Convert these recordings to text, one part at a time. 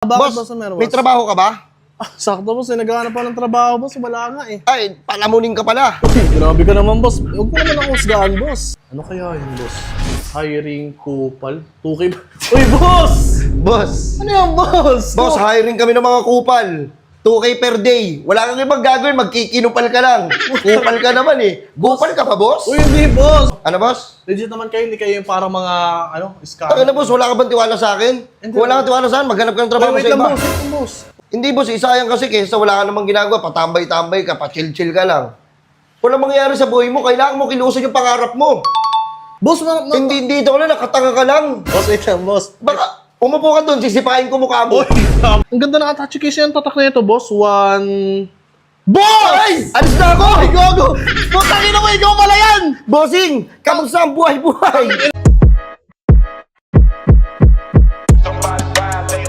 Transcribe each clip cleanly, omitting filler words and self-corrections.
Bakit Boss, boss, meron, may boss? trabaho ka ba? Sakto boss, naghahanap pa ng trabaho boss, wala nga eh. Ay, palamunin ka pala. Grabe ka naman boss, huwag mo naman ako husgahan boss. Ano kaya yun boss? Hiring kupal? 2K ba? Uy boss! Boss, Ano yan boss? boss, hiring kami ng mga kupal. 2K per day. Wala kang ibang gagawin, magkikinupal ka lang. Kupal ka naman eh. Gupal ka pa, boss? Uy hindi boss! Ano, boss? Legit naman kayo, hindi kayo yung parang mga, scam. Taka na, boss, wala ka bang tiwala sa akin? Hindi, Kung wala kang tiwala sa akin, maghanap ka ng trabaho Wait sa lang iba. boss, wait lang boss. Hindi, boss, isayang kasi kesa wala ka namang ginagawa, patambay-tambay ka, pa-chill-chill ka lang. Wala mangyayari sa buhay mo, kailangan mo kilusin yung pangarap mo. Boss, Hindi dito ka lang, nakatanga ka lang. Boss, wait lang boss. Baka, umupo ka doon, sisipain ko mukha mo. Uy, ang ganda ng attach case yung tatak na ito boss. Boss! Ay! Alis na ako! Ay, gago! Boss, tangin na mo, ikaw pala yan! Bossing! Kamusta ang buhay-buhay?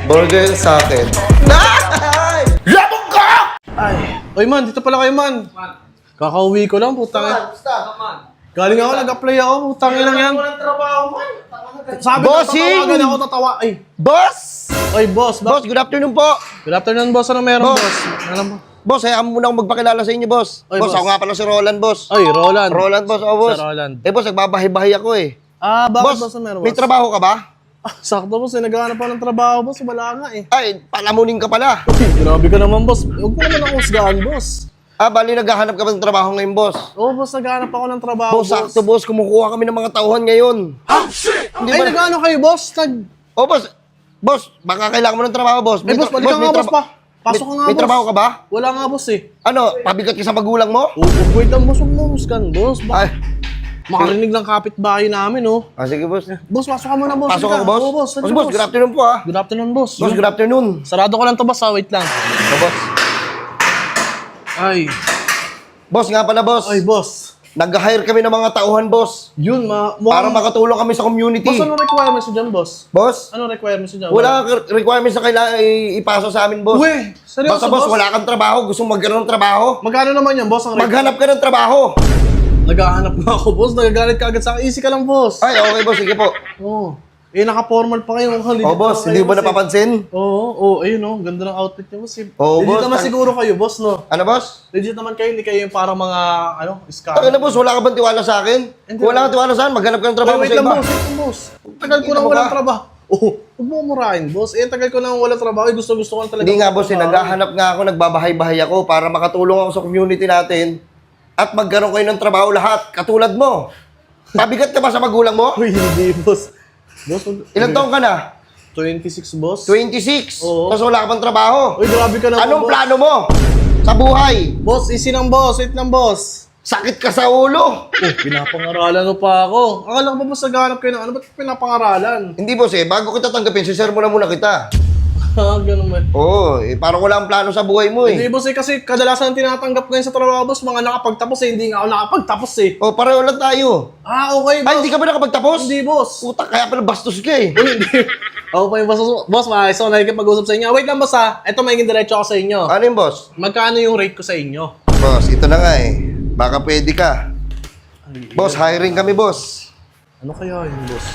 Burger sa akin. Ay! Labog ka! Ay, oy man, dito pala kayo man. Kakauwi ko lang, putang ina. Galing ako, nag-apply ako, putang ina yan. Sabi ko, Bossing! tatawagan ako, tatawa. Ay, Boss! oy boss, Boss, good afternoon po. Good afternoon boss, ano meron Boss. boss? Alam mo? Boss, hayaan mo muna akong magpakilala sa inyo, boss. Oy, boss, boss. ako nga pala si Roland, boss. Oy, Roland. Roland, boss. Oh, boss. Sir Roland. Eh, boss, nagbabahay-bahay ako eh. Bakit boss, ano meron boss? may trabaho ka ba? Sakto boss, naghahanap pa ng trabaho boss, wala nga eh. Ay, palamunin ka pala. Uy, grabe ka naman boss, huwag mo naman ako husgahan boss. Bali, naghahanap ka ba ng trabaho ngayon, boss? Oo boss, naghahanap ako ng trabaho Boss, sakto, boss. Kumukuha kami ng mga tauhan ngayon. Hindi Ay, ba- nagano kayo boss? Oh, boss. Boss, baka kailangan mo ng trabaho, boss. Boss, balik ka nga boss pa. Pasok ka nga May boss. trabaho ka ba? Wala nga boss eh. Ano, pabigat ka sa magulang mo? Wait lang boss, huwag mo husgahan boss. Ay, Makarinig ng kapitbahay namin oh. sige, boss. Boss, pasok ka muna boss. Pasok Halika. ako, boss. Oo, boss. Halika, Boss, good afternoon po, ah. Good afternoon boss. Boss, good afternoon. Sarado ko lang to boss ha, wait lang. Oh, boss. Ay, Boss, nga pala, boss. boss. Nag-hire kami ng mga tauhan, boss. Yun, Para makatulong kami sa community. Boss, ano requirements mo dyan boss? Boss, Ano requirements mo dyan? wala kang requirements na kailangan ipasa sa amin, boss. Uwe, seryoso Basta, boss, wala kang trabaho. Gusto mong magkaroon ng trabaho. Magkano naman yan boss? Maghanap ka ng trabaho. Naghahanap na ako boss, nagagalit ka agad sa akin. Easy ka lang boss. Ay, okay, boss. Sige po. Oo. Eh, naka-formal pa kayo. Oh, boss, hindi mo napapansin? Oo, ayun oh. Ganda ng outfit niyo boss. Oo, Legit boss, naman siguro kayo boss, no? Ano, boss? Legit naman kayo, hindi kayo yung parang mga, scam. Taka na, boss. Wala ka bang tiwala sa akin? Hindi. Kung wala kang tiwala sa akin, maghanap ka ng trabaho Wait sa lang iba. boss, wait lang boss. Tagal ko Hindi nang mo walang ba? trabaho. Oh, huwag mo murahin boss. Eh, tagal ko nang walang trabaho. Eh, gusto ko lang talaga. Hindi nga, boss. Naghahanap nga ako, nagbabahay-bahay ako para makatulong ako sa community natin at magkaroon kayo ng trabaho lahat, katulad mo. Pabigat ka ba sa magulang mo? Uy, hindi boss. Boss, Ilang taong ka na? 26 boss. 26. Oo. Tapos wala ka pang trabaho. Uy, grabe ka naman Anong boss. plano mo sa buhay? Boss, easy lang boss. Wait lang boss. Sakit ka sa ulo. Oh, pinapangaralan mo pa ako. Akala ko ba boss naghahanap kayo ng ano? Ba't pinapangaralan? Hindi, boss, bago kita tanggapin, sisir mo na muna kita. Ganun ba? Oo, parang wala ang plano sa buhay mo Hindi boss kasi kadalasan ang tinatanggap ngayon sa trabaho boss, mga nakapagtapos Hindi nga ako nakapagtapos O, pareho lang tayo. Okay boss. Ay, hindi ka ba nakapagtapos? Hindi boss. Puta, kaya pala bastos ka eh. Uy, hindi. Ako pa yung boss. Boss, maayos ako nakikipag-usap sa inyo. Wait lang boss ha. Ito magiging diretso ako sa inyo. Ano yung boss? Magkano yung rate ko sa inyo? Boss, ito na nga eh. Baka pwede ka. Boss, hiring kami, boss. Ano kaya yun boss?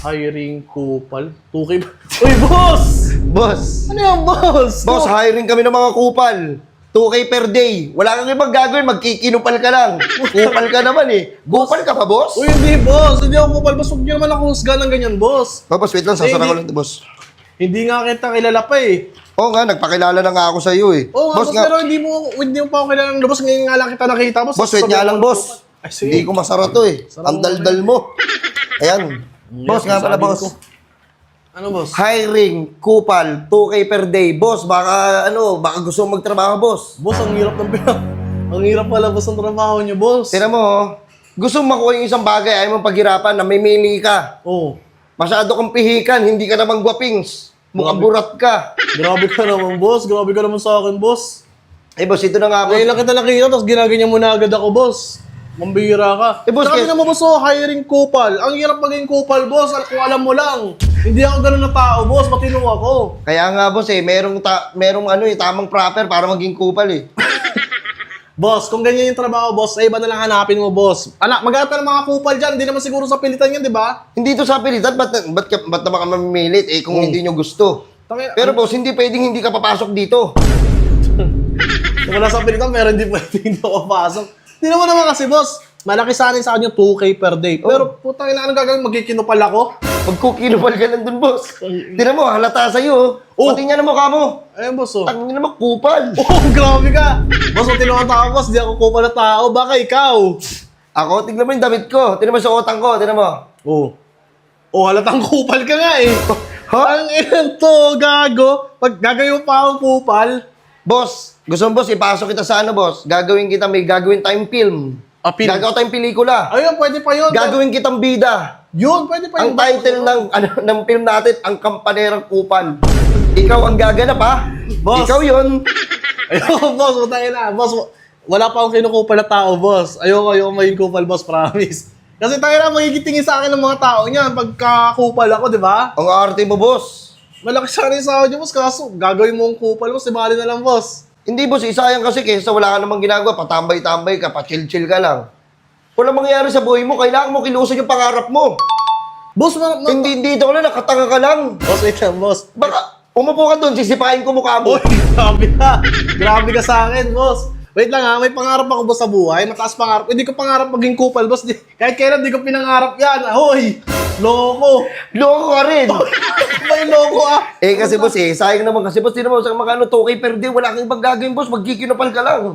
Hiring kupal? 2K ba? Uy boss! Boss. Ano yan boss? Boss, hiring kami ng mga kupal. 2K per day. Wala kang ibang gagawin, magkikinupal ka lang. Kupal ka naman eh. Gupal ka pa, boss? Uy hindi boss. Hindi ako kupal boss. Huwag niyo naman ako husgahan ng ganyan boss. Oh, boss, wait lang. Sasara ko Hindi. lang ito, boss. Hindi nga kita kilala pa eh. Oo nga, nagpakilala na nga ako sa iyo eh. Oo nga boss, pero hindi mo pa ako kilala ng boss. Ngayon nga lang kita nakita boss. Boss, wait nga lang, boss. Ay, sige. Hindi ko masara to eh. Ang daldal mo. Ayan. Boss, nga pala, sabi boss. ko. Ano boss? Hiring, kupal, 2K per day. Boss, baka gusto mong magtrabaho, boss. Boss, ang hirap ng ang hirap pala boss ang trabaho niyo boss. Tira mo, oh. Gusto mong makuha yung isang bagay, ayaw mong paghirapan na may mili ka. Oh. Masyado kang pihikan, hindi ka naman gwapings. Mukhang burat ka. Grabe ka naman boss. Grabe ka naman sa akin boss. Eh, boss, ito na nga, boss. Ngayon lang kita nakita, tapos ginaganyan mo na agad ako boss. Mambihira ka. Eh, boss, Tsaka naman boss, hiring kupal. Ang hirap maging kupal boss, kung alam mo lang. Hindi ako ganun na tao boss, matino ako. Kaya nga, boss, merong tamang proper para maging kupal eh. Boss, kung ganyan yung trabaho, boss, ay iba na lang hanapin mo, boss. Anak, maghanap ka ng mga kupal dyan. Hindi naman siguro sa pilitan yan, di ba? Hindi to sa pilitan, ba't naman ka mamimilit? Eh, kung hindi nyo gusto. Tangina. Pero boss, hindi pwedeng hindi ka papasok dito. Wala sa pilitan, pero hindi pwede hindi ako papasok. Hindi naman kasi, boss. Malaki sa akin 2K per day. Pero putang ina, anong gagawin? Magkikinupal ako? Pagkukinupal ka lang dun, boss. Tingnan mo, halata sa'yo. Pati niya na mukha mo. Ayun, boss, oh. Tangin naman, kupal. Oh, grabe ka! Boss, kung tinawag tao, boss, di ako kupal na tao. Baka ikaw. Ako, tignan mo yung damit ko. Tignan mo sa utang ko, tignan mo. Oh. Oh, halatang kupal ka nga eh. Ha? Ang ilan to, gago. Pag gagawin pa akong kupal. Boss, gusto mo boss, ipasok kita sa ano, boss? May gagawin tayong film. Ah, film? Gagawa tayong pelikula. Ayun, pwede pa yun. Gagawin kitang bida. Yun, pwede pa yun. Ang title ng film natin, Ang Kampanerang Kupal. Ikaw ang gaganap, ha? Boss. Ikaw yun. Ayun, boss, utangin na. Boss, wala pa akong kinukupal na tao, boss. Ayoko maging kupal, boss, promise. Kasi tayo na magigitingin sa akin ng mga tao niyan pagka-kupal ako, di ba? Ang arte mo, boss. Malaki sa akin yung sahod niyo, boss. Kaso, gagawin mo ang kupal, boss. Ibali na lang, boss. Hindi, boss. Isayang kasi kesa wala ka namang ginagawa. Patambay-tambay ka, pa-chill-chill ka lang. Walang mangyayari sa buhay mo. Kailangan mo kilusan yung pangarap mo. Boss, Hindi dito ka lang, nakatanga ka lang. Boss, wait lang, boss. Baka, umupo ka doon, sisipain ko mukha mo. Uy, grabe ka. Grabe ka sa akin, boss. Wait lang ha, may pangarap ako, boss, sa buhay. Mataas pangarap. Hindi ko pangarap maging kupal, boss. Kahit kailan, di ko pinangarap yan. Ahoy! Loko! Loko ka rin. May loko ah! Eh kasi boss sayang naman kasi boss, tinan mo sa mga 2K per day, wala kang ibang gagawin boss, magkikinupal ka lang.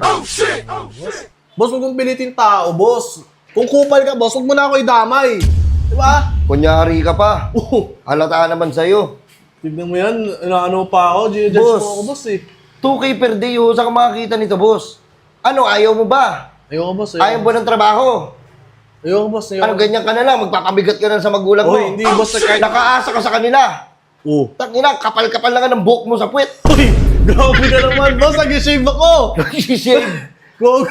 Boss, huwag mong pilitin tao, boss. Kung kupal ka, boss, huwag mo na ako idamay. Di ba? Kunyari ka pa. Halata naman sa'yo. Tignan mo yan, ano pa ako, judge Boss. mo ako, boss eh. 2K per day saan ka makakita nito boss? Ano, ayaw mo ba? Ayoko, boss. Ayaw mo ng trabaho? Ayoko, boss. Ayoko. Ano, ganyan ka na lang, magpapabigat ka na sa magulang mo. Uy, hindi, boss. Nakaasa ka sa kanila. Oh. Tangina, kapal-kapal lang ng buhok mo sa puwet. Uy, grabe ka naman, boss. Nag-shave ako. Nag-shave. Go.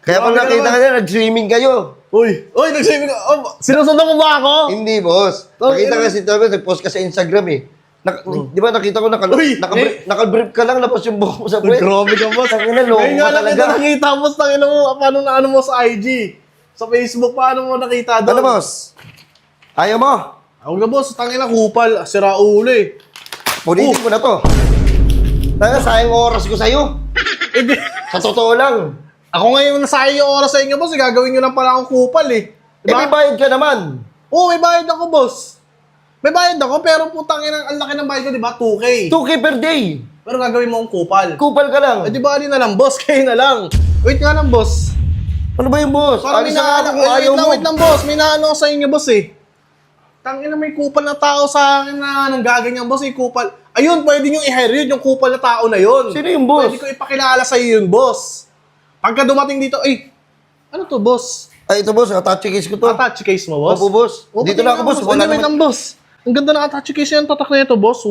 Kaya pag Grabe ka nakita naman. ka na, nag-swimming kayo. Uy, nag-shave ka. Oh, sinusundan mo ba ako? Hindi, boss. Oh, Nakita ina- kasi ito, nag-post ka sa Instagram eh. Di ba nakita ko Uy, naka-brief ka lang, lapos yung buhok mo sa Uy, puwet. grabe ka, boss. Tangina, loko Ngayon ka nga lang talaga. kita nakita, boss. Tangina mo, paano na ano mo sa IG? Sa Facebook, paano mo nakita doon? Ano, boss? Ayaw mo? Ako na, boss. Tangina, kupal. Sira ulo eh. Pulitin ko na to. Tanga, sayang oras ko sa'yo. Hindi. Sa totoo lang. Ako ngayon nasayang yung oras sa inyo, boss. Gagawin nyo lang pala akong kupal eh. Eh, may bayad ka naman. Oo, may bayad ako, boss. May bayad ako, pero putang ina, ang laki ng bayad ko, di ba? 2K. 2K per day. Pero gagawin mo akong kupal. Kupal ka lang. Eh, di ba, na lang, boss? Kayo na lang. Wait nga lang, boss. Ano ba yung boss? Parang Alis na ako kung ayaw mo. wait lang, boss. May naano ako sa inyo, boss eh. Tangina, may kupal na tao sa akin na nang gaganyan, boss. Eh, kupal. Ayun, pwede nyo i-hire yun, yung kupal na tao na yun. Sino yung boss? Pwede ko ipakilala sa iyo yun, boss. Pagka dumating dito, ano to, boss? Ay, ito boss, attach case ko to. Attach case mo, boss? Opo, boss. Oh, Dito na ako, boss. Wala Wait naman. lang, boss. Ang ganda ng attach case yan. Tatak na ito, boss.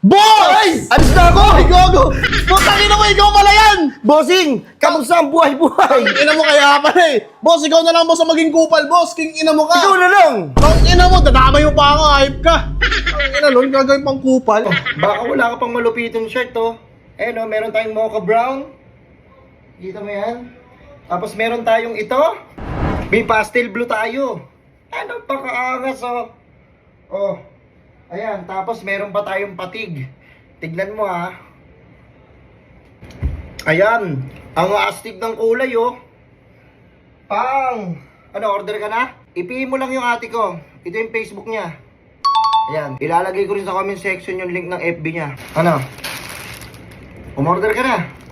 Boss! Ay! Alis na ako! Ay, gogo! Putang ina mo, ikaw pala yan! Bossing! Kamusta ang buhay-buhay? Ang ina mo kaya pala eh. Boss, ikaw na lang, boss, ang maging kupal, boss. King ina mo ka. Ikaw na lang! Ang ina mo, dadamay mo pa ako, hype ka. Ang ina nun, gagawin pang kupal. Baka wala ka pang malupitong shirt, to. Eh, no, meron tayong mocha brown. Kita mo yan? Tapos meron tayong ito. May pastel blue tayo. Ano, pakaangas, oh. Oh. Ayan, tapos meron pa tayong patig. Tignan mo, ha. Ayan. Ang astig ng kulay, oh. Pang! Ano, order ka na? I-PM mo lang yung ate ko. Ito yung Facebook niya. Ayan. Ilalagay ko rin sa comment section yung link ng FB niya. Ano? Umorder ka na?